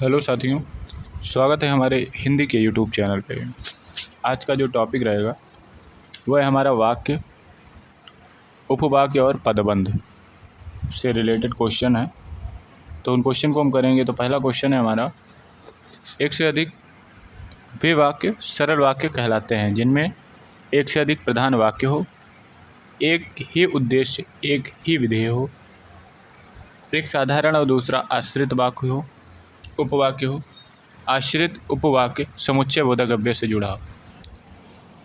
Hello साथियों, स्वागत है हमारे हिंदी के यूट्यूब चैनल पे। आज का जो टॉपिक रहेगा वह है हमारा वाक्य, उपवाक्य और पदबंध से रिलेटेड क्वेश्चन है। तो उन क्वेश्चन को हम करेंगे। तो पहला क्वेश्चन है हमारा, एक से अधिक वे वाक्य सरल वाक्य कहलाते हैं जिनमें एक से अधिक प्रधान वाक्य हो, एक ही उद्देश्य एक ही विधेय हो, एक साधारण और दूसरा आश्रित वाक्य हो, उपवाक्य हो। आश्रित उपवाक्य समुच्चय बोधक अव्यय से जुड़ा हो।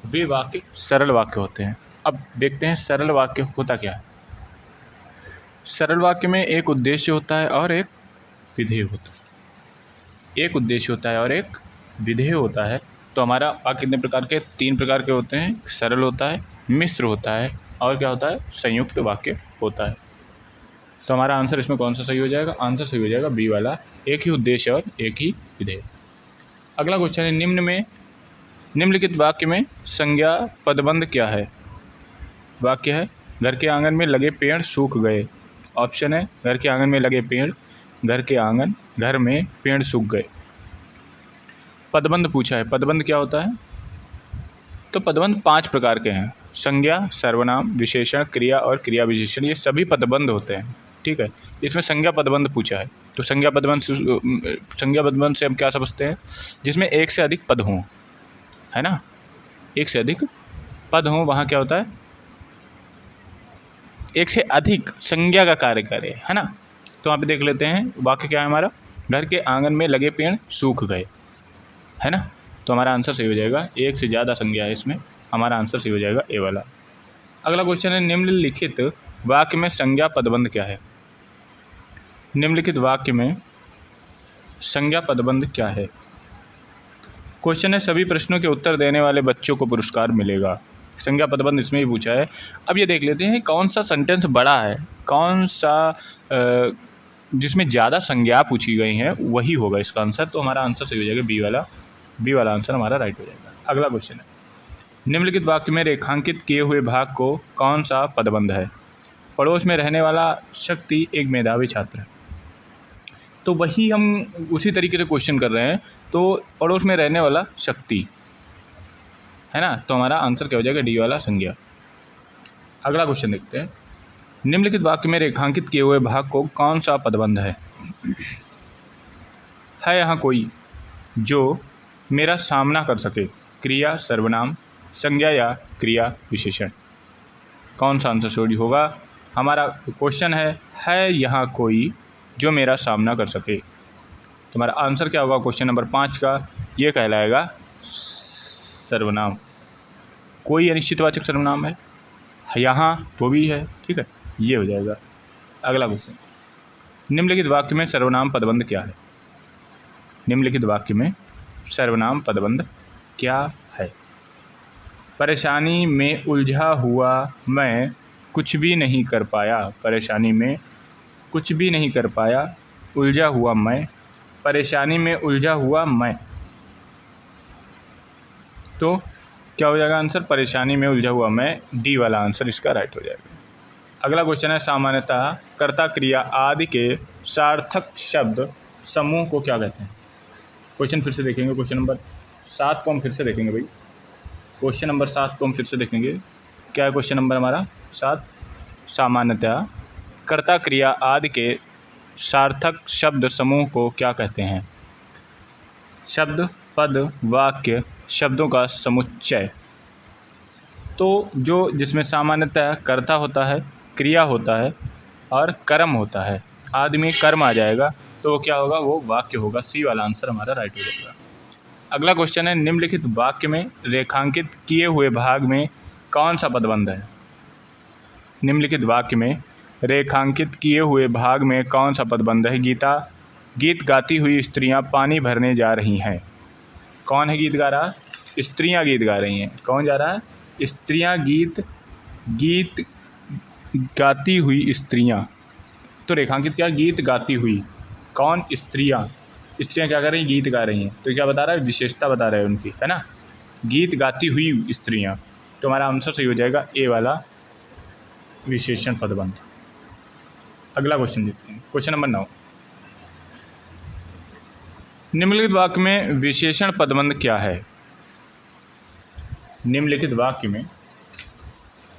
वे वाक्य सरल वाक्य होते हैं। अब देखते हैं सरल वाक्य होता क्या है। सरल वाक्य में एक उद्देश्य होता है और एक विधेय होता है। एक उद्देश्य होता है और एक विधेय होता है। तो हमारा वाक्य कितने प्रकार के? 3 प्रकार के होते हैं। सरल होता है, मिश्र होता है और क्या होता है? संयुक्त वाक्य होता है। तो हमारा आंसर इसमें कौन सा सही हो जाएगा? आंसर सही हो जाएगा बी वाला, एक ही उद्देश्य और एक ही विधेय। अगला क्वेश्चन है, निम्नलिखित वाक्य में संज्ञा पदबंध क्या है? वाक्य है, घर के आंगन में लगे पेड़ सूख गए। ऑप्शन है, घर के आंगन में लगे पेड़, घर में पेड़ सूख गए। पदबंध पूछा है। पदबंध क्या होता है? तो पदबंध 5 प्रकार के हैं। संज्ञा, सर्वनाम, विशेषण, क्रिया और क्रिया विशेषण, ये सभी पदबंध होते हैं। ठीक है, इसमें संज्ञा पदबंध पूछा है। तो संज्ञा पदबंध से हम क्या समझते हैं? जिसमें एक से अधिक पद हों, है ना, एक से अधिक पद हों, वहाँ क्या होता है? एक से अधिक संज्ञा का कार्य करे, है ना। तो वहाँ पे देख लेते हैं वाक्य क्या है हमारा, घर के आंगन में लगे पेड़ सूख गए, है ना। तो हमारा आंसर सही हो जाएगा, एक से ज़्यादा संज्ञा है इसमें, हमारा आंसर सही हो जाएगा ए वाला। अगला क्वेश्चन है, निम्नलिखित वाक्य में संज्ञा पदबंध क्या है? निम्नलिखित वाक्य में संज्ञा पदबंध क्या है? क्वेश्चन है, सभी प्रश्नों के उत्तर देने वाले बच्चों को पुरस्कार मिलेगा। संज्ञा पदबंध इसमें ही पूछा है। अब ये देख लेते हैं कौन सा सेंटेंस बड़ा है, कौन सा जिसमें ज़्यादा संज्ञा पूछी गई हैं वही होगा इसका आंसर। तो हमारा आंसर सही हो जाएगा बी वाला आंसर हमारा राइट हो जाएगा। अगला क्वेश्चन है, निम्नलिखित वाक्य में रेखांकित किए हुए भाग को कौन सा पदबंध है? पड़ोस में रहने वाला शक्ति एक मेधावी छात्र है। तो वही हम उसी तरीके से क्वेश्चन कर रहे हैं। तो पड़ोस में रहने वाला शक्ति, है ना, तो हमारा आंसर क्या हो जाएगा? डी वाला संज्ञा। अगला क्वेश्चन देखते हैं, निम्नलिखित वाक्य में रेखांकित किए हुए भाग को कौन सा पदबंध है? यहाँ कोई जो मेरा सामना कर सके। क्रिया, सर्वनाम, संज्ञा या क्रिया विशेषण। कौन सा आंसर सही होगा? हमारा क्वेश्चन है यहाँ कोई जो मेरा सामना कर सके। तो हमारा आंसर क्या होगा क्वेश्चन नंबर 5 का? ये कहलाएगा सर्वनाम। कोई अनिश्चितवाचक सर्वनाम है, यहाँ वो भी है, ठीक है, ये हो जाएगा। अगला क्वेश्चन, निम्नलिखित वाक्य में सर्वनाम पदबंध क्या है? निम्नलिखित वाक्य में सर्वनाम पदबंध क्या है? परेशानी में उलझा हुआ मैं कुछ भी नहीं कर पाया। परेशानी में कुछ भी नहीं कर पाया, उलझा हुआ मैं, परेशानी में उलझा हुआ मैं। तो क्या हो जाएगा आंसर? परेशानी में उलझा हुआ मैं, डी वाला आंसर इसका राइट हो जाएगा। अगला क्वेश्चन है, सामान्यतः कर्ता, क्रिया आदि के सार्थक शब्द समूह को क्या कहते हैं? क्वेश्चन फिर से देखेंगे, क्वेश्चन नंबर 7 को हम फिर से देखेंगे भाई। क्वेश्चन नंबर 7 को हम फिर से देखेंगे। क्या है क्वेश्चन नंबर हमारा 7? सामान्यतः कर्ता, क्रिया आदि के सार्थक शब्द समूह को क्या कहते हैं? शब्द, पद, वाक्य, शब्दों का समुच्चय। तो जो जिसमें सामान्यतः कर्ता होता है, क्रिया होता है और कर्म होता है, आदि में कर्म आ जाएगा, तो वो क्या होगा? वो वाक्य होगा। सी वाला आंसर हमारा राइट हो जाएगा। अगला क्वेश्चन है, निम्नलिखित वाक्य में रेखांकित किए हुए भाग में कौन सा पदबंध है? निम्नलिखित वाक्य में रेखांकित किए हुए भाग में कौन सा पदबंध है? गीत गाती हुई स्त्रियां पानी भरने जा रही हैं। कौन है गीत गा रहा? स्त्रियां गीत गा रही हैं। कौन जा रहा है? स्त्रियां गीत गाती हुई स्त्रियां। तो रेखांकित क्या? गीत गाती हुई। कौन? स्त्रियां क्या कर रही हैं? गीत गा रही हैं। तो क्या बता रहा है? विशेषता बता रहा है उनकी, है ना, गीत गाती हुई स्त्रियां। तो हमारा आंसर सही हो जाएगा ए वाला विशेषण पदबंध। अगला क्वेश्चन देखते हैं, क्वेश्चन नंबर 9। निम्नलिखित वाक्य में विशेषण पदबंध क्या है? निम्नलिखित वाक्य में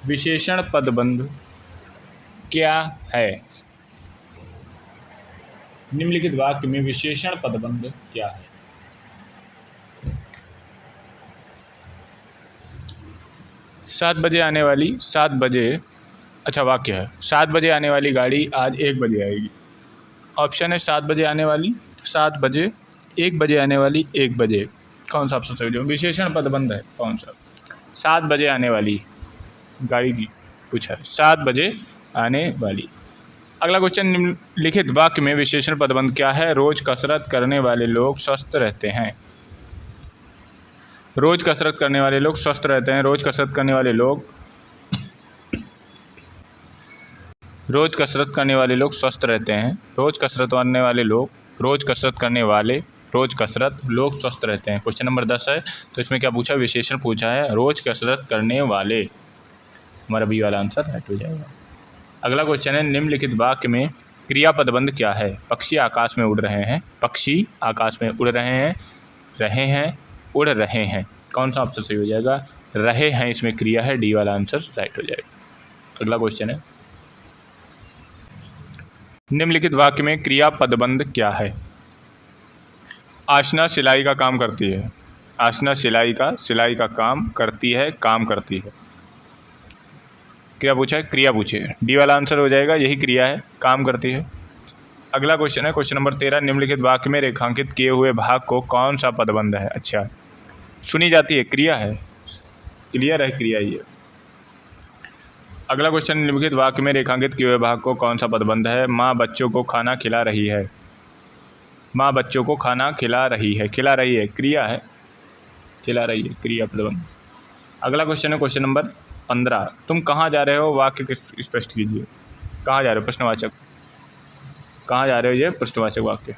विशेषण पदबंध क्या है? निम्नलिखित वाक्य में विशेषण पदबंध क्या है? 7 बजे आने वाली 7 बजे, अच्छा वाक्य है 7 बजे आने वाली गाड़ी आज 1 बजे आएगी। ऑप्शन है 7 बजे आने वाली, 7 बजे, 1 बजे आने वाली, 1 बजे। कौन सा ऑप्शन सही? विशेषण पदबंध है कौन सा? 7 बजे आने वाली गाड़ी की पूछा है, 7 बजे आने वाली। अगला क्वेश्चन, निम्नलिखित वाक्य में विशेषण पदबंध क्या है? रोज कसरत करने वाले लोग स्वस्थ रहते हैं। रोज कसरत करने वाले लोग स्वस्थ रहते हैं। रोज कसरत करने वाले लोग रोज कसरत करने वाले लोग स्वस्थ रहते हैं। रोज कसरत करने वाले लोग, रोज कसरत करने वाले, रोज कसरत लोग स्वस्थ रहते हैं। क्वेश्चन नंबर 10 है, तो इसमें क्या पूछा? विशेषण पूछा है, रोज कसरत करने वाले। हमारा बी वाला आंसर राइट हो जाएगा। अगला क्वेश्चन है, निम्नलिखित वाक्य में क्रिया पदबंध क्या है? पक्षी आकाश में उड़ रहे हैं। पक्षी आकाश में उड़ रहे हैं, उड़ रहे हैं। कौन सा ऑप्शन सही हो जाएगा? रहे हैं इसमें क्रिया है, डी वाला आंसर राइट हो जाएगा। अगला क्वेश्चन है, निम्नलिखित वाक्य में क्रिया पदबंध क्या है? आशना सिलाई का काम करती है। आशना सिलाई का काम करती है, काम करती है। क्रिया पूछा है, क्रिया पूछे, डी वाला आंसर हो जाएगा, यही क्रिया है, काम करती है। अगला क्वेश्चन है, क्वेश्चन नंबर 13, निम्नलिखित वाक्य में रेखांकित किए हुए भाग को कौन सा पदबंध है? अच्छा, सुनी जाती है, क्रिया है, क्लियर है, क्रिया ही है। अगला क्वेश्चन, निम्नलिखित वाक्य में रेखांकित किए हुए भाग को कौन सा पदबंध है? माँ बच्चों को खाना खिला रही है। माँ बच्चों को खाना खिला रही है, खिला रही है क्रिया है, खिला रही है क्रिया पदबंध। अगला क्वेश्चन है, क्वेश्चन नंबर 15, तुम कहाँ जा रहे हो? वाक्य स्पष्ट कीजिए। कहाँ जा रहे हो? प्रश्नवाचक। कहाँ जा रहे हो? ये प्रश्नवाचक वाक्य।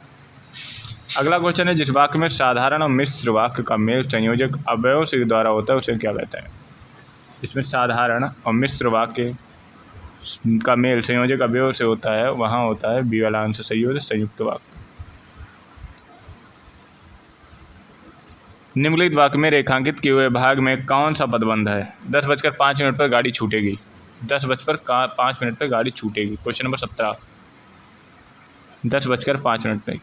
अगला क्वेश्चन है, जिस वाक्य में साधारण और मिश्र वाक्य का मेल संयोजक अवयव से द्वारा होता है उसे क्या कहते हैं? इसमें साधारण और मिश्र वाक्य का मेल संयोजक अवयव से होता है, वहाँ होता है, बी वाला आंसर सही हो, संयुक्त वाक्य। निम्नलिखित वाक्य में रेखांकित किए हुए भाग में कौन सा पदबंध है? 10:05 पर गाड़ी छूटेगी। 10:05 पर गाड़ी छूटेगी। क्वेश्चन नंबर 17, 10:05 पर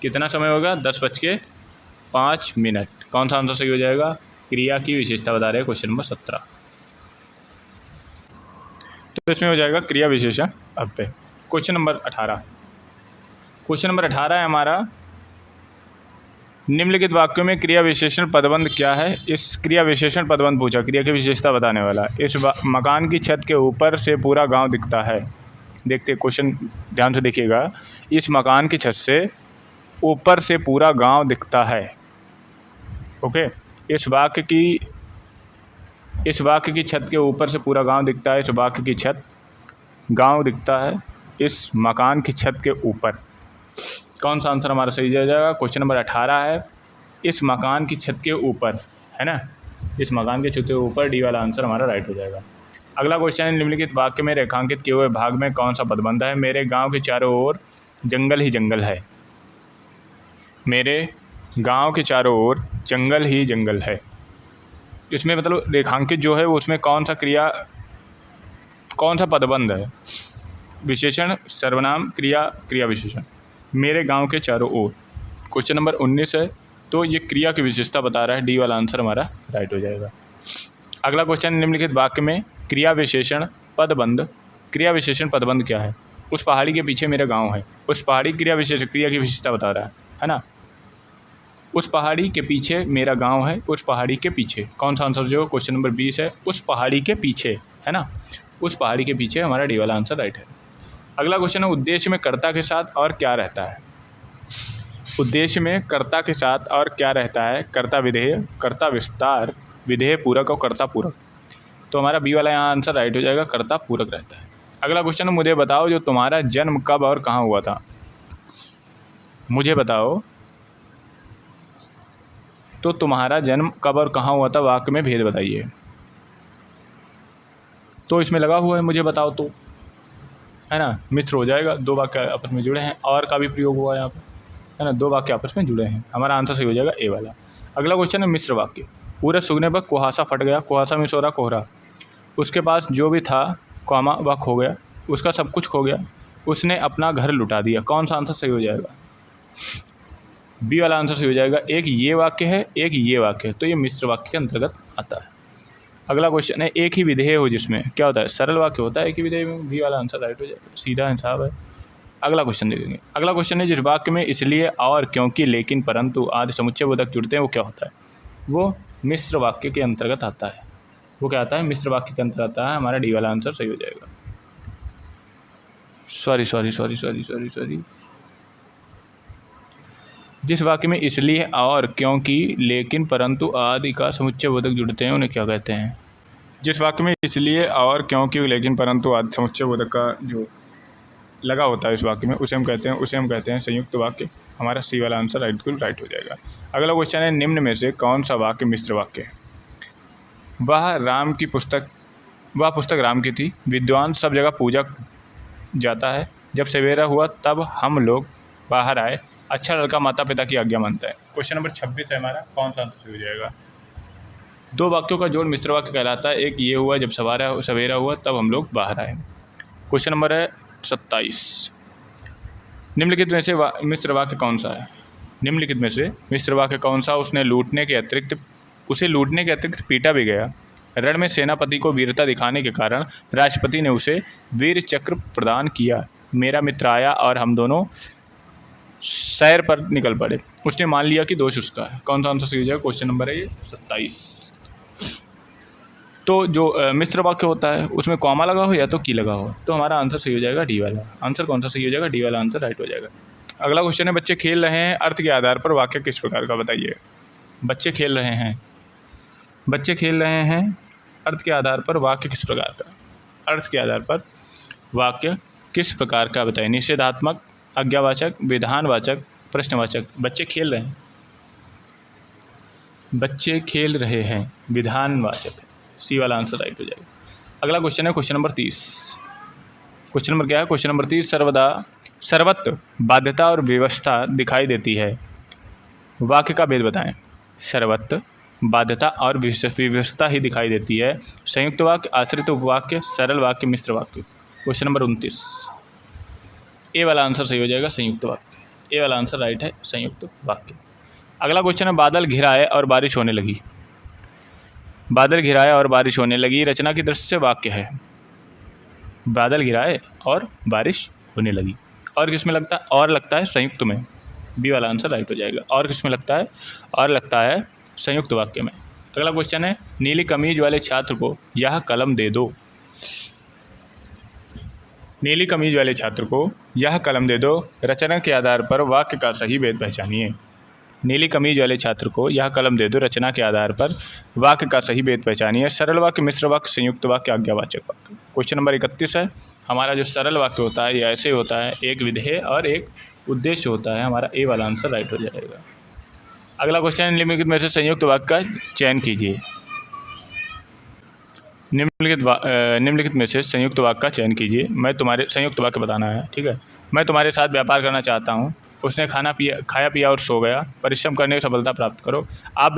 कितना समय होगा? 10:05। कौन सा आंसर सही हो जाएगा? क्रिया की विशेषता बता रहे हैं, क्वेश्चन नंबर 17। तो इसमें हो जाएगा क्रिया विशेषण अब पे। क्वेश्चन नंबर 18, क्वेश्चन नंबर 18 है हमारा, निम्नलिखित वाक्यों में क्रिया विशेषण पदबंध क्या है? इस क्रिया विशेषण पदबंध पूछा, क्रिया की विशेषता बताने वाला। इस मकान की छत के ऊपर से पूरा गांव दिखता है। देखते क्वेश्चन ध्यान से देखिएगा। इस मकान की छत से ऊपर से पूरा गांव दिखता है। ओके, इस वाक्य की छत के ऊपर से पूरा गांव दिखता है। इस वाक्य की छत, गांव दिखता है इस मकान की छत के ऊपर। कौन सा आंसर हमारा सही जाएगा? क्वेश्चन नंबर 18 है, इस मकान की छत के ऊपर, है ना, इस मकान के छत के ऊपर, डी वाला आंसर हमारा राइट हो जाएगा। अगला क्वेश्चन है, निम्नलिखित वाक्य में रेखांकित किए हुए भाग में कौन सा पदबंध है? मेरे गांव के चारों ओर जंगल ही जंगल है। मेरे गांव के चारों ओर जंगल ही जंगल है। इसमें मतलब रेखांकित जो है वो उसमें कौन सा क्रिया, कौन सा पदबंध है? विशेषण, सर्वनाम, क्रिया, क्रिया विशेषण। मेरे गांव के चारों ओर, क्वेश्चन नंबर 19 है, तो ये क्रिया की विशेषता बता रहा है, डी वाला आंसर हमारा राइट हो जाएगा। अगला क्वेश्चन, निम्नलिखित वाक्य में क्रिया विशेषण पदबंध क्या है? उस पहाड़ी के पीछे मेरा गांव है। उस पहाड़ी क्रिया की विशेषता बता रहा है ना। उस पहाड़ी के पीछे मेरा गांव है। उस पहाड़ी के पीछे, कौन सा आंसर जो क्वेश्चन नंबर 20 है, उस पहाड़ी के पीछे, है ना, उस पहाड़ी के पीछे, हमारा डी वाला आंसर राइट है। अगला क्वेश्चन है, उद्देश्य में कर्ता के साथ और क्या रहता है? उद्देश्य में कर्ता के साथ और क्या रहता है? कर्ता विधेय, कर्ता विस्तार, विधेय पूरक और कर्ता पूरक। तो हमारा बी वाला यहाँ आंसर राइट हो जाएगा, कर्ता पूरक रहता है। अगला क्वेश्चन है, मुझे बताओ जो तुम्हारा जन्म कब और कहाँ हुआ था? मुझे बताओ तो तुम्हारा जन्म कब और कहाँ हुआ था, वाक्य में भेद बताइए। तो इसमें लगा हुआ है मुझे बताओ तो, है ना, मिश्र हो जाएगा, दो वाक्य आपस में जुड़े हैं, और का भी प्रयोग हुआ है यहाँ पर। है ना, दो वाक्य आपस में जुड़े हैं, हमारा आंसर सही हो जाएगा ए वाला। अगला क्वेश्चन है मिश्र वाक्य। पूरे सूखने पर कुहासा फट गया, कुहासा में सो रहा कोहरा, उसके पास जो भी था कॉमा वह खो गया, उसका सब कुछ खो गया, उसने अपना घर लुटा दिया। कौन सा आंसर सही हो जाएगा? बी वाला आंसर सही हो जाएगा। एक ये वाक्य है, एक ये वाक्य है, तो ये मिश्र वाक्य के अंतर्गत आता है। अगला क्वेश्चन है एक ही विधेय हो जिसमें, क्या होता है? सरल वाक्य होता है एक ही विधेय में। बी वाला आंसर राइट हो जाएगा, सीधा हिसाब है। अगला क्वेश्चन देखेंगे। अगला क्वेश्चन है जिस वाक्य में इसलिए और क्योंकि लेकिन परंतु आदि समुच्चय बोधक जुड़ते हैं वो क्या होता है? वो मिश्र वाक्य के अंतर्गत आता है। वो क्या आता है? मिश्र वाक्य के अंतर्गत आता है। हमारा डी वाला आंसर सही हो जाएगा। सॉरी, जिस वाक्य में इसलिए और क्योंकि लेकिन परंतु आदि का समुच्चय बोधक जुड़ते हैं उन्हें क्या कहते हैं? जिस वाक्य में इसलिए और क्योंकि लेकिन परंतु आदि समुच्चय बोधक का जो लगा होता है इस वाक्य में उसे हम कहते हैं संयुक्त वाक्य। हमारा सी वाला आंसर राइट हो जाएगा। अगला क्वेश्चन है निम्न में से कौन सा वाक्य मिश्र वाक्य है? वह पुस्तक राम की थी, विद्वान सब जगह पूजा जाता है, जब सवेरा हुआ तब हम लोग बाहर आए, अच्छा लड़का माता पिता की आज्ञा मानता है। क्वेश्चन नंबर 26 है हमारा, कौन सा आंसर हो जाएगा? दो वाक्यों का जोड़ मिश्र वाक्य कहलाता है। एक ये हुआ जब सवेरा हुआ तब हम लोग बाहर आए। क्वेश्चन नंबर है 27। निम्नलिखित में से मिश्र वाक्य कौन सा है? निम्नलिखित में से मिश्र वाक्य कौन सा? उसे लूटने के अतिरिक्त पीटा भी गया। रण में सेनापति को वीरता दिखाने के कारण राष्ट्रपति ने उसे वीर चक्र प्रदान किया। मेरा मित्र आया और हम दोनों सैर पर निकल पड़े, उसने मान लिया कि दोष उसका है। कौन सा आंसर सही हो जाएगा? क्वेश्चन नंबर है ये 27। तो जो मिश्र वाक्य होता है उसमें कॉमा लगा हो या तो की लगा हो, तो हमारा आंसर सही हो जाएगा डी वाला। आंसर कौन सा सही हो जाएगा? डी वाला आंसर राइट हो जाएगा। अगला क्वेश्चन है बच्चे खेल रहे हैं, अर्थ के आधार पर वाक्य किस प्रकार का बताइए। बच्चे खेल रहे हैं, अर्थ के आधार पर वाक्य किस प्रकार का? अर्थ के आधार पर वाक्य किस प्रकार का बताइए। निषेधात्मक, आज्ञावाचक, विधानवाचक, प्रश्नवाचक। बच्चे खेल रहे हैं विधानवाचक है, सी वाला आंसर राइट हो जाएगा। अगला क्वेश्चन है क्वेश्चन नंबर 30। क्वेश्चन नंबर क्या है? क्वेश्चन नंबर 30 सर्वत्र बाध्यता और व्यवस्था दिखाई देती है, वाक्य का भेद बताएं। सर्वत्र बाध्यता और व्यवस्था ही दिखाई देती है। संयुक्त वाक्य, आश्रित उपवाक्य, सरल वाक्य, मिश्र वाक्य। क्वेश्चन नंबर 29, ए वाला आंसर सही हो जाएगा, संयुक्त वाक्य। ए वाला आंसर राइट है, संयुक्त वाक्य। अगला क्वेश्चन है बादल घिराए और बारिश होने लगी। बादल घिराए और बारिश होने लगी रचना की दृष्टि से वाक्य है। बादल घिराए और बारिश होने लगी, और किस में लगता है? और लगता है संयुक्त में। बी वाला आंसर राइट हो जाएगा। और किस में लगता है? और लगता है संयुक्त वाक्य में। अगला क्वेश्चन है नीली कमीज वाले छात्र को यह कलम दे दो। नीली कमीज वाले छात्र को यह कलम दे दो, रचना के आधार पर वाक्य का सही भेद पहचानिए। नीली कमीज वाले छात्र को यह कलम दे दो, रचना के आधार पर वाक्य का सही भेद पहचानिए। सरल वाक्य, मिश्र वाक्य, संयुक्त वाक्य, आज्ञावाचक वाक्य। क्वेश्चन नंबर 31 है हमारा। जो सरल वाक्य होता है ये ऐसे होता है, एक विधेय और एक उद्देश्य होता है। हमारा ए वाला आंसर राइट हो जाएगा। अगला क्वेश्चन, निम्नलिखित में से संयुक्त वाक्य का चयन कीजिए। निम्नलिखित में से संयुक्त वाक्य का चयन कीजिए। मैं तुम्हारे संयुक्त वाक्य बताना है, ठीक है। मैं तुम्हारे साथ व्यापार करना चाहता हूँ। उसने खाया पिया और सो गया। परिश्रम करने की सफलता प्राप्त करो। आप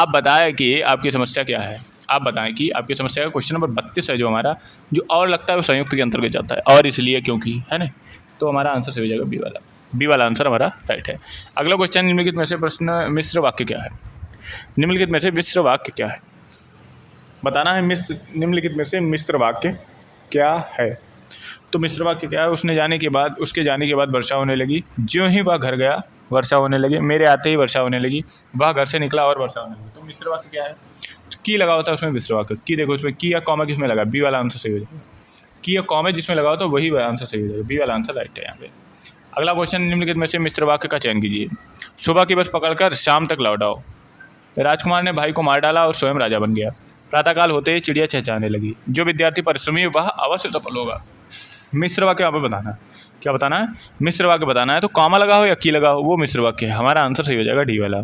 बताएं कि आपकी समस्या क्या है। आप बताएं कि आपकी समस्या का क्वेश्चन नंबर 32 है जो हमारा, जो और लगता है वो संयुक्त के अंतर्गत जाता है, और इसलिए क्योंकि, है ना। तो हमारा आंसर सही हो जाएगा बी वाला आंसर हमारा राइट है। अगला क्वेश्चन, निम्नलिखित में से मिश्र वाक्य क्या है। निम्नलिखित में से मिश्र वाक्य क्या है बताना है। निम्नलिखित में से मिश्र वाक्य क्या है। तो मिश्र वाक्य क्या है? उसके जाने के बाद वर्षा होने लगी। ज्यों ही वह घर गया वर्षा होने लगी। मेरे आते ही वर्षा होने लगी। वह घर से निकला और वर्षा होने लगी। तो मिश्र वाक्य क्या है? तो की लगा होता है उसमें मिश्र वाक्य। की देखो उसमें की या कॉमा किसमें लगा? बी वाला आंसर सही हो जाएगा। की या कॉमा जिसमें लगा हो तो वही आंसर सही हो जाएगा। बी वाला आंसर राइट है यहाँ पे। अगला क्वेश्चन, निम्नलिखित में से मिश्र वाक्य का चयन कीजिए। सुबह की बस पकड़कर शाम तक लौट आओ। राजकुमार ने भाई को मार डाला और स्वयं राजा बन गया। प्रातःकाल होते ही चिड़िया चहचहाने लगी। जो विद्यार्थी परिश्रमी वह अवश्य सफल होगा। मिश्र वाक्य यहाँ पे बताना है। क्या बताना है? मिश्र वाक्य बताना है। तो कॉमा लगा हो या की लगा हो वो मिश्र वाक्य है। हमारा आंसर सही हो जाएगा डी वाला।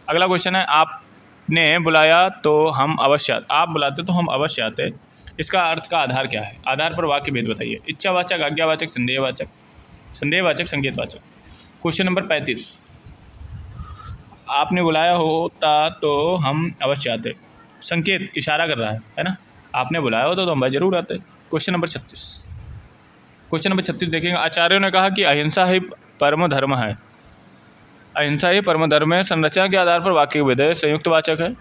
अगला क्वेश्चन है आपने बुलाया तो हम अवश्य आप बुलाते तो हम अवश्य आते। इसका अर्थ का आधार क्या है? आधार पर वाक्य भेद बताइए। इच्छावाचक, आज्ञावाचक, संदेहवाचक, संकेतवाचक। क्वेश्चन नंबर 35, आपने बुलाया होता तो हम अवश्य आते। संकेत इशारा कर रहा है ना, आपने बुलाया होता तो हम भाई जरूर आते। क्वेश्चन नंबर 36, क्वेश्चन नंबर 36 देखेंगे। आचार्यों ने कहा कि अहिंसा ही परम धर्म है। अहिंसा ही परम धर्म है। संरचना के आधार पर वाक्य भेद है। संयुक्त वाचक है,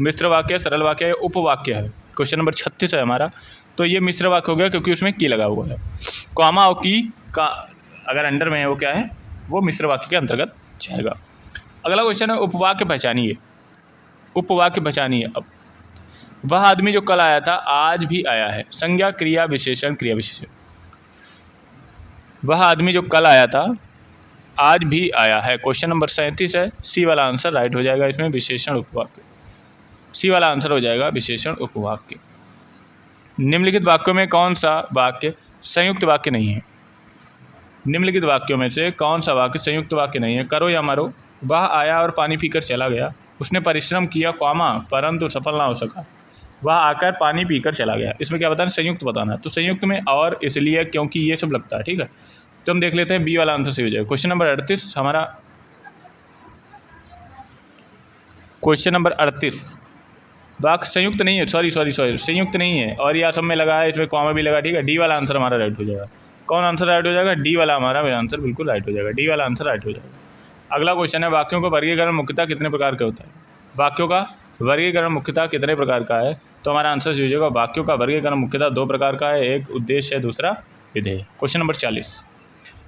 मिश्र वाक्य है, सरल वाक्य है, उपवाक्य है। क्वेश्चन नंबर 36 है हमारा, तो ये मिश्र वाक्य हो गया क्योंकि उसमें की लगा हुआ है। कॉमा और की का अगर अंडर में है वो क्या है, वो मिश्र वाक्य के अंतर्गत जाएगा। अगला क्वेश्चन है उपवाक्य पहचानिए। उपवाक्य पहचानिए। अब वह आदमी जो कल आया था आज भी आया है। संज्ञा, क्रिया विशेषण, क्रिया विशेषण। वह आदमी जो कल आया था आज भी आया है। क्वेश्चन नंबर 37 है, सी वाला आंसर राइट हो जाएगा इसमें, विशेषण उपवाक्य। सी वाला आंसर हो जाएगा विशेषण उपवाक्य। निम्नलिखित वाक्यों में कौन सा वाक्य संयुक्त वाक्य नहीं है। निम्नलिखित वाक्यों में से कौन सा वाक्य संयुक्त वाक्य नहीं है। करो या मरो। वह आया और पानी पीकर चला गया। उसने परिश्रम किया कॉमा परंतु सफल ना हो सका। वह आकर पानी पीकर चला गया। इसमें क्या बताना, संयुक्त बताना है। तो संयुक्त में और इसलिए क्योंकि ये सब लगता है, ठीक है। तो हम देख लेते हैं बी वाला आंसर सही हो जाएगा। क्वेश्चन नंबर 38 हमारा, क्वेश्चन नंबर 38 वाक्य संयुक्त नहीं है, सॉरी संयुक्त नहीं है और यह सब में लगा है, इसमें कॉमा भी लगा, ठीक है। डी वाला आंसर हमारा राइट हो जाएगा। कौन आंसर राइट हो जाएगा, डी वाला हमारा आंसर बिल्कुल राइट हो जाएगा। डी वाला आंसर राइट हो जाएगा। अगला क्वेश्चन है, वाक्यों का वर्गीकरण मुख्यतः कितने प्रकार का होता है। वाक्यों का वर्गीकरण मुख्यतः कितने प्रकार का है, तो हमारा आंसर सही हो जाएगा। वाक्यों का वर्गीकरण मुख्यतः 2 प्रकार का है, एक उद्देश्य है, दूसरा विधेय। क्वेश्चन नंबर 40,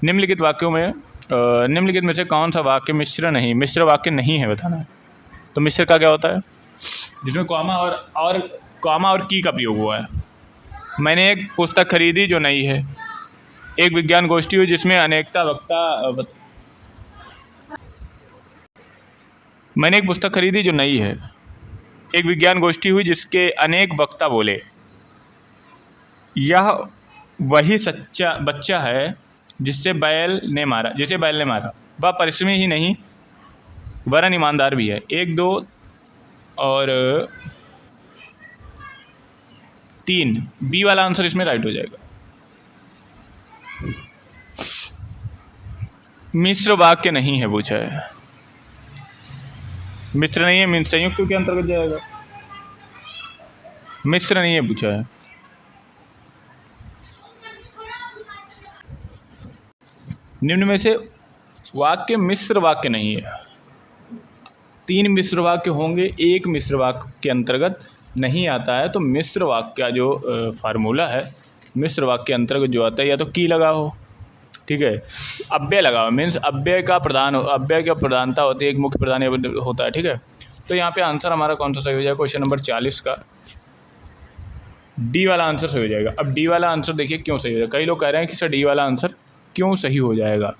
निम्नलिखित वाक्यों में निम्नलिखित में से कौन सा वाक्य मिश्र वाक्य नहीं है बताना है। तो मिश्र का क्या होता है, जिसमें कॉमा और की का प्रयोग हुआ है। मैंने एक पुस्तक खरीदी जो नई है। एक विज्ञान गोष्ठी हुई जिसमें अनेकता वक्ता मैंने एक पुस्तक खरीदी जो नई है। एक विज्ञान गोष्ठी हुई जिसके अनेक वक्ता बोले। यह वही सच्चा बच्चा है जिसे बैल ने मारा। वह परिश्रमी ही नहीं वरन ईमानदार भी है। 1, 2 और 3 बी वाला आंसर इसमें राइट हो जाएगा। मिश्र वाक्य नहीं है पूछा है, मिश्र नहीं है मीन संयुक्त के अंतर्गत जाएगा। मिश्र नहीं है पूछा है। निम्न में से वाक्य मिश्र वाक्य नहीं है। 3 मिश्र वाक्य होंगे, एक मिश्र वाक्य के अंतर्गत नहीं आता है। तो मिश्र वाक्य का जो फार्मूला है, मिश्र वाक्य के अंतर्गत जो आता है, या तो की लगा हो, ठीक है, अव्यय लगा हो, मीन्स अव्यय का प्रधानता होती है, एक मुख्य प्रधान होता है, ठीक है। तो यहाँ पे आंसर हमारा कौन सा सही हो जाएगा, क्वेश्चन नंबर 40 का डी वाला आंसर सही हो जाएगा। अब डी वाला आंसर देखिए क्यों सही हो जाएगा। कई लोग कह रहे हैं कि सर डी वाला आंसर क्यों सही हो जाएगा।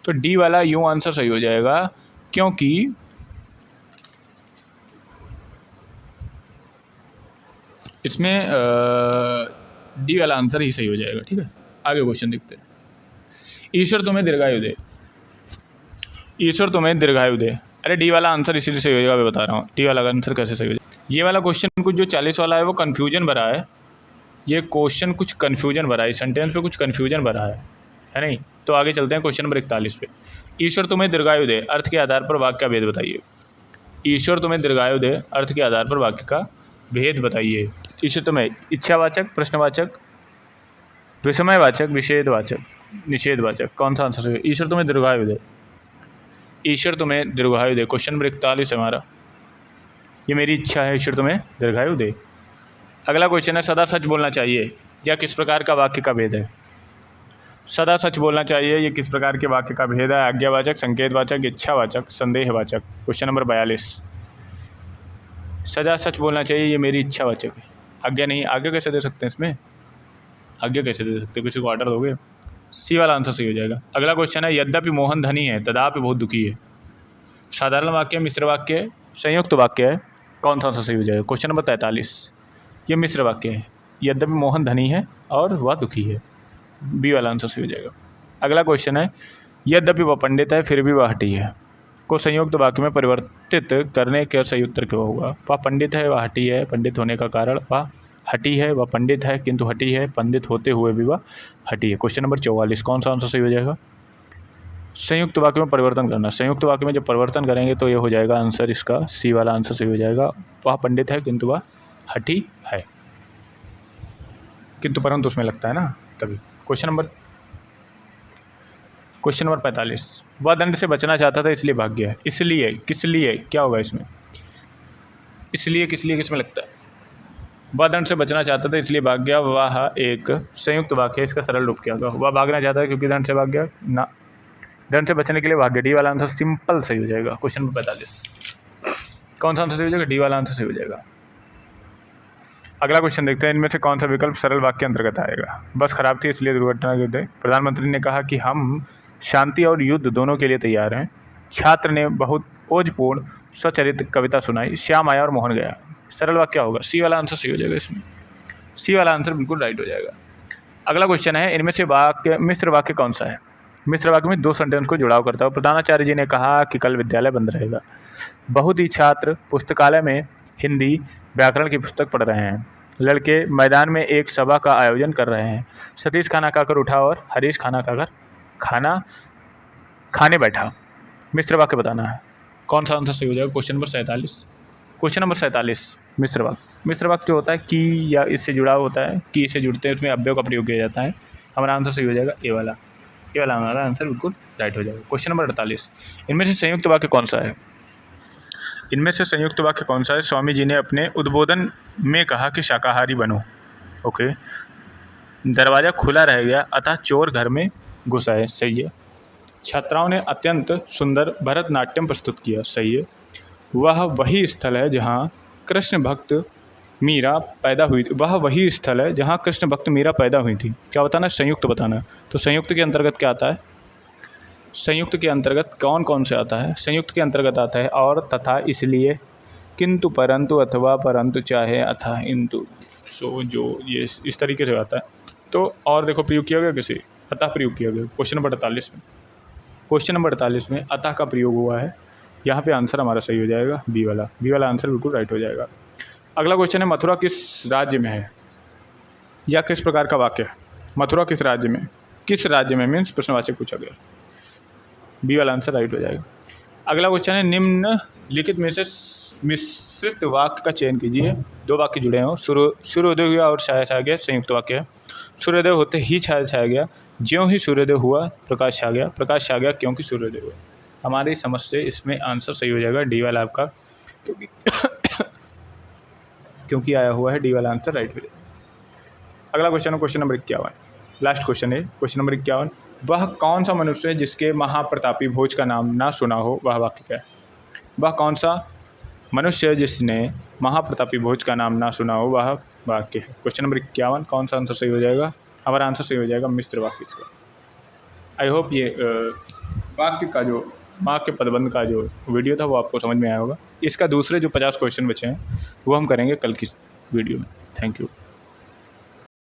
तो डी वाला यूँ आंसर सही हो जाएगा क्योंकि इसमें डी वाला आंसर ही सही हो जाएगा, ठीक है। आगे क्वेश्चन देखते हैं। ईश्वर तुम्हें दीर्घायु दे। ईश्वर तुम्हें दीर्घायु दे। अरे डी वाला आंसर इसीलिए सही हो जाएगा, मैं बता रहा हूँ डी वाला आंसर कैसे सही हो जाएगा। ये वाला क्वेश्चन कुछ जो 40 वाला है वो कन्फ्यूजन भरा है। ये क्वेश्चन कुछ कन्फ्यूजन भरा है, सेंटेंस पे कुछ कन्फ्यूजन भरा है नहीं। तो आगे चलते हैं क्वेश्चन नंबर 41 पे। ईश्वर तुम्हें दीर्घायु दे, अर्थ के आधार पर वाक्य का भेद बताइए। ईश्वर तुम्हें दीर्घायु दे, अर्थ के आधार पर वाक्य का भेद बताइए। ईश्वर तुम्हें इच्छावाचक, प्रश्नवाचक, विषमयवाचक, निषेधवाचक, कौन सा आंसर है। ईश्वर तुम्हें दीर्घायु दे, ईश्वर तुम्हें दीर्घायु दे। क्वेश्चन नंबर 41 है हमारा, ये मेरी इच्छा है ईश्वर तुम्हें दीर्घायु दे। अगला क्वेश्चन है, सदा सच बोलना चाहिए या किस प्रकार का वाक्य का भेद है। सदा सच बोलना चाहिए, ये किस प्रकार के वाक्य का भेद है। आज्ञावाचक, संकेतवाचक, इच्छावाचक, संदेहवाचक। क्वेश्चन नंबर 42, सदा सच बोलना चाहिए, ये मेरी इच्छावाचक है। आज्ञा नहीं, आज्ञा कैसे दे सकते हैं इसमें, आज्ञा कैसे दे सकते हैं, किसी को ऑर्डर दोगे। सी वाला आंसर सही हो जाएगा। अगला क्वेश्चन है, यद्यपि मोहन धनी है तथापि बहुत दुखी है। साधारण वाक्य, मिश्र वाक्य, संयुक्त वाक्य है, कौन सा आंसर सही हो जाएगा। क्वेश्चन नंबर 43, ये मिश्र वाक्य है। यद्यपि मोहन धनी है और वह दुखी है, बी वाला आंसर सही हो जाएगा। अगला क्वेश्चन है, यद्यपि वह पंडित है फिर भी वह हठी है, को संयुक्त वाक्य में परिवर्तित करने के सही उत्तर क्या होगा। वह पंडित है, वह हठी है, पंडित होने का कारण वह हठी है, वह पंडित है किंतु हठी है, पंडित होते हुए भी वह हठी है। क्वेश्चन नंबर 44, कौन सा आंसर सही हो जाएगा। संयुक्त वाक्य में परिवर्तन करना, संयुक्त वाक्य में जब परिवर्तन करेंगे तो ये हो जाएगा आंसर, इसका सी वाला आंसर सही हो जाएगा। वह पंडित है किंतु वह हठी है, किंतु परंतु उसमें लगता है ना तभी। क्वेश्चन नंबर 45, वह दंड से बचना चाहता था इसलिए भाग गया। इसलिए किस लिए क्या होगा इसमें, इसलिए किस लिए किसमें लगता है, वह दंड से बचना चाहता था इसलिए भाग गया, वह एक संयुक्त वाक्य है, इसका सरल रूप क्या होगा, वह भागना चाहता है क्योंकि दंड से भाग गया ना, दंड से बचने के लिए भाग गया। डी वाला आंसर सिंपल सही हो जाएगा। क्वेश्चन नंबर 45, कौन सा आंसर सही हो जाएगा, डी वाला आंसर सही हो जाएगा। अगला क्वेश्चन देखते हैं, इनमें से कौन सा विकल्प सरल वाक्य अंतर्गत आएगा। बस खराब थी इसलिए दुर्घटना घट गई। प्रधानमंत्री ने कहा कि हम शांति और युद्ध दोनों के लिए तैयार हैं। छात्र ने बहुत ओजपूर्ण स्वचरित कविता सुनाई। श्याम आया और मोहन गया। सरल वाक्य क्या होगा, सी वाला आंसर सही हो जाएगा, इसमें सी वाला आंसर बिल्कुल राइट हो जाएगा। अगला क्वेश्चन है, इनमें से वाक्य मिश्र वाक्य कौन सा है। मिश्र वाक्य में दो सेंटेंस को जुड़ाव करता है। प्रधानाचार्य जी ने कहा कि कल विद्यालय बंद रहेगा। बहुत ही छात्र पुस्तकालय में हिंदी व्याकरण की पुस्तक पढ़ रहे हैं। लड़के मैदान में एक सभा का आयोजन कर रहे हैं। सतीश खाना खाकर उठा और हरीश खाना खाकर खाने बैठा। मिश्र वाक्य बताना है, कौन सा आंसर सही हो जाएगा। क्वेश्चन नंबर 47, क्वेश्चन नंबर 47 मिश्र वाक्य। मिश्र वाक्य जो होता है कि या इससे जुड़ा होता है, कि इससे जुड़ते हैं, उसमें अव्यय का प्रयोग किया जाता है। हमारा आंसर सही हो जाएगा ए वाला, ये वाला हमारा आंसर बिल्कुल राइट हो जाएगा। क्वेश्चन नंबर 48, इनमें से संयुक्त वाक्य कौन सा है। इनमें से संयुक्त वाक्य कौन सा है। स्वामी जी ने अपने उद्बोधन में कहा कि शाकाहारी बनो। ओके, दरवाज़ा खुला रह गया अतः चोर घर में घुस आए। सही है। छात्राओं ने अत्यंत सुंदर भरतनाट्यम प्रस्तुत किया। सही है। वह वही स्थल है जहाँ कृष्ण भक्त मीरा पैदा हुई। वह वही स्थल है जहाँ कृष्ण भक्त मीरा पैदा हुई थी। क्या बताना, संयुक्त बताना। तो संयुक्त के अंतर्गत क्या आता है, संयुक्त के अंतर्गत कौन कौन से आता है। संयुक्त के अंतर्गत आता है और, तथा, इसलिए, किंतु, परंतु, अथवा, परंतु, चाहे, अथा, इंतु, सो, जो, ये इस तरीके से आता है। तो और देखो प्रयोग किया गया किसी, अतः प्रयोग किया गया। क्वेश्चन नंबर 48 में, क्वेश्चन नंबर 48 में अतः का प्रयोग हुआ है। यहाँ पे आंसर हमारा सही हो जाएगा बी वाला, बी वाला आंसर बिल्कुल राइट हो जाएगा। अगला क्वेश्चन है, मथुरा किस राज्य में है या किस प्रकार का वाक्य है। मथुरा किस राज्य में, किस राज्य में मीन्स प्रश्नवाचक पूछा गया। बी वाला आंसर राइट हो जाएगा। अगला क्वेश्चन है, निम्नलिखित में से मिश्रित वाक्य का चयन कीजिए। दो वाक्य जुड़े हों। सूर्योदय हुआ और छाया छा गया, संयुक्त वाक्य है। सूर्योदय होते ही छाया छाया गया, ज्यों ही सूर्योदय हुआ प्रकाश छा गया, प्रकाश छा गया क्योंकि सूर्योदय हुआ। हमारी समझ से इसमें आंसर सही हो जाएगा डी वाला आपका, क्योंकि आया हुआ है डी वाला आंसर राइट हो जाएगा। अगला क्वेश्चन है क्वेश्चन नंबर 51, लास्ट क्वेश्चन है क्वेश्चन नंबर 51। वह कौन सा मनुष्य है जिसके महाप्रतापी भोज का नाम ना सुना हो, वह वाक्य क्या है। वह कौन सा मनुष्य है जिसने महाप्रतापी भोज का नाम ना सुना हो, वह वाक्य है। क्वेश्चन नंबर 51, कौन सा आंसर सही हो जाएगा। हमारा आंसर सही हो जाएगा मिश्र वाक्य इसका। आई होप ये वाक्य का जो वाक्य पदबंध का जो वीडियो था वो आपको समझ में आया होगा। इसका दूसरे जो 50 क्वेश्चन बचे हैं वो हम करेंगे कल की वीडियो में। Thank you.